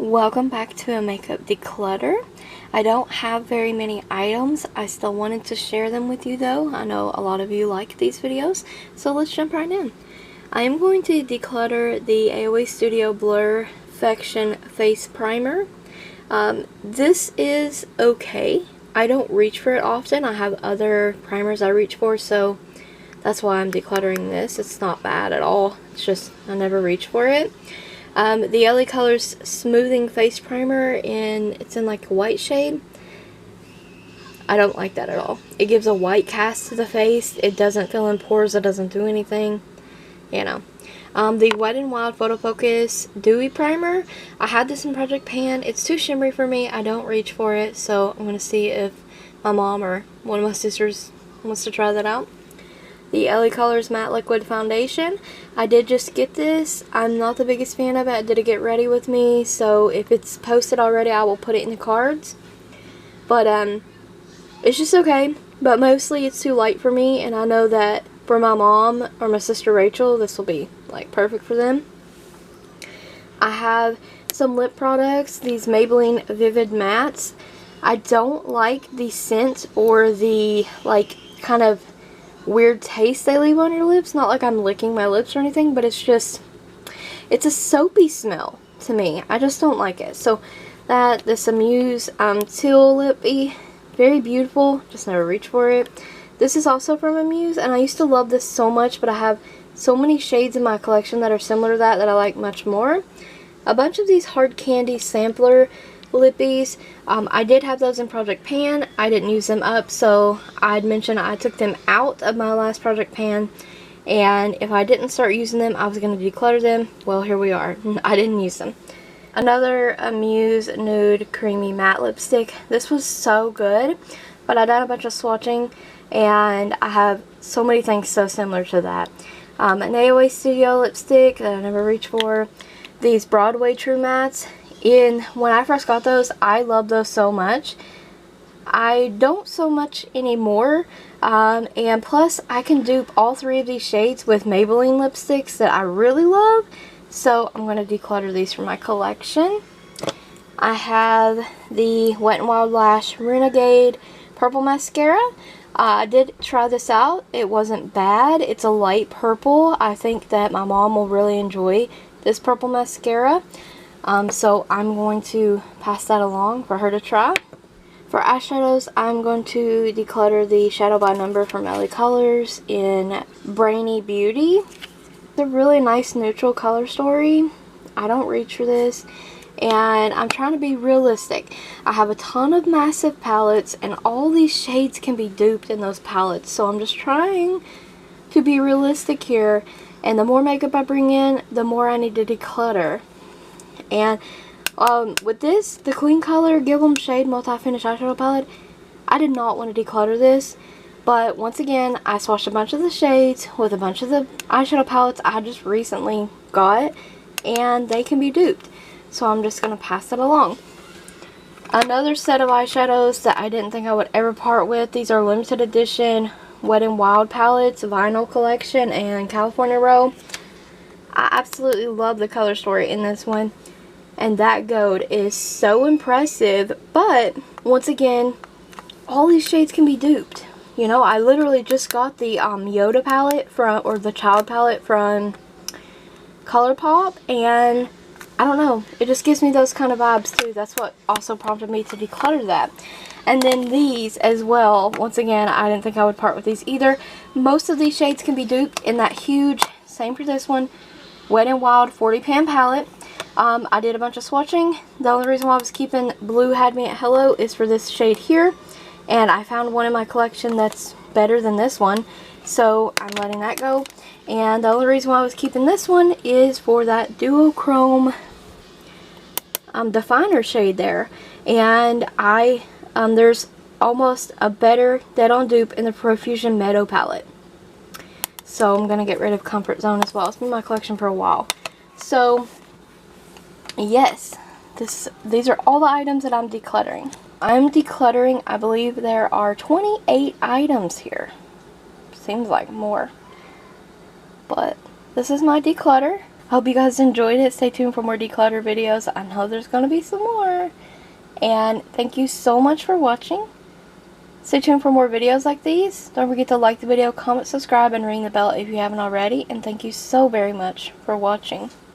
Welcome back to a makeup declutter. I don't have very many items. I still wanted to share them with you though. I know a lot of you like these videos, so let's jump right in. I am going to declutter the AOA Studio Blur Fection Face Primer. This is okay. I don't reach for it often. I have other primers I reach for, so that's why I'm decluttering this. It's not bad at all. It's just I never reach for it. The Ellie Colors Smoothing Face Primer, it's in like a white shade. I don't like that at all. It gives a white cast to the face. It doesn't fill in pores. It doesn't do anything. You know. The Wet n Wild Photo Focus Dewy Primer. I had this in Project Pan. It's too shimmery for me. I don't reach for it. So I'm going to see if my mom or one of my sisters wants to try that out. The Ellie Colors Matte Liquid Foundation. I did just get this. I'm not the biggest fan of it. I did a get ready with me, so if it's posted already, I will put it in the cards. But it's just okay. But mostly it's too light for me, and I know that for my mom or my sister Rachel, this will be like perfect for them. I have some lip products. These Maybelline Vivid Mattes. I don't like the scent or the like kind of weird taste they leave on your lips. Not like I'm licking my lips or anything, but it's a soapy smell to me. I just don't like it. So this Amuse Teal Lippy, very beautiful, just never reach for it. This is also from Amuse, and I used to love this so much, but I have so many shades in my collection that are similar to that I like much more. A bunch of these Hard Candy Sampler Lippies. I did have those in Project Pan. I didn't use them up, so I'd mentioned I took them out of my last Project Pan, and if I didn't start using them, I was going to declutter them. Well, here we are. I didn't use them. Another Amuse Nude Creamy Matte Lipstick. This was so good, but I done a bunch of swatching, and I have so many things so similar to that. An AOA Studio lipstick that I never reach for. These Broadway True Mattes. When I first got those, I loved those so much. I don't so much anymore, and plus I can dupe all three of these shades with Maybelline lipsticks that I really love, so I'm going to declutter these from my collection. I have the Wet n Wild Lash Renegade Purple Mascara. I did try this out. It wasn't bad. It's a light purple. I think that my mom will really enjoy this purple mascara. So I'm going to pass that along for her to try. For eyeshadows, I'm going to declutter the Shadow by Number from Ellie Colors in Brainy Beauty. It's a really nice neutral color story. I don't reach for this, and I'm trying to be realistic. I have a ton of massive palettes, and all these shades can be duped in those palettes, so I'm just trying to be realistic here, and the more makeup I bring in, the more I need to declutter. And with this, the Clean Color Give 'em Shade Multi-Finish Eyeshadow Palette, I did not want to declutter this. But once again, I swatched a bunch of the shades with a bunch of the eyeshadow palettes I just recently got, and they can be duped. So I'm just going to pass that along. Another set of eyeshadows that I didn't think I would ever part with. These are limited edition Wet n Wild palettes, Vinyl Collection, and California Row. I absolutely love the color story in this one. And that gold is so impressive, but once again, all these shades can be duped. You know, I literally just got the Yoda palette or the Child palette from ColourPop, and I don't know, it just gives me those kind of vibes too. That's what also prompted me to declutter that. And then these as well, once again, I didn't think I would part with these either. Most of these shades can be duped in that huge, same for this one, Wet n Wild 40 pan palette. I did a bunch of swatching. The only reason why I was keeping Blue Had Me at Hello is for this shade here, and I found one in my collection that's better than this one, so I'm letting that go. And the only reason why I was keeping this one is for that Duochrome definer shade there. And there's almost a better dead on dupe in the Profusion Meadow palette, so I'm gonna get rid of Comfort Zone as well. It's been in my collection for a while. So yes, these are all the items that I'm decluttering. I'm decluttering, I believe there are 28 items here. Seems like more. But this is my declutter. Hope you guys enjoyed it. Stay tuned for more declutter videos. I know there's going to be some more. And thank you so much for watching. Stay tuned for more videos like these. Don't forget to like the video, comment, subscribe, and ring the bell if you haven't already. And thank you so very much for watching.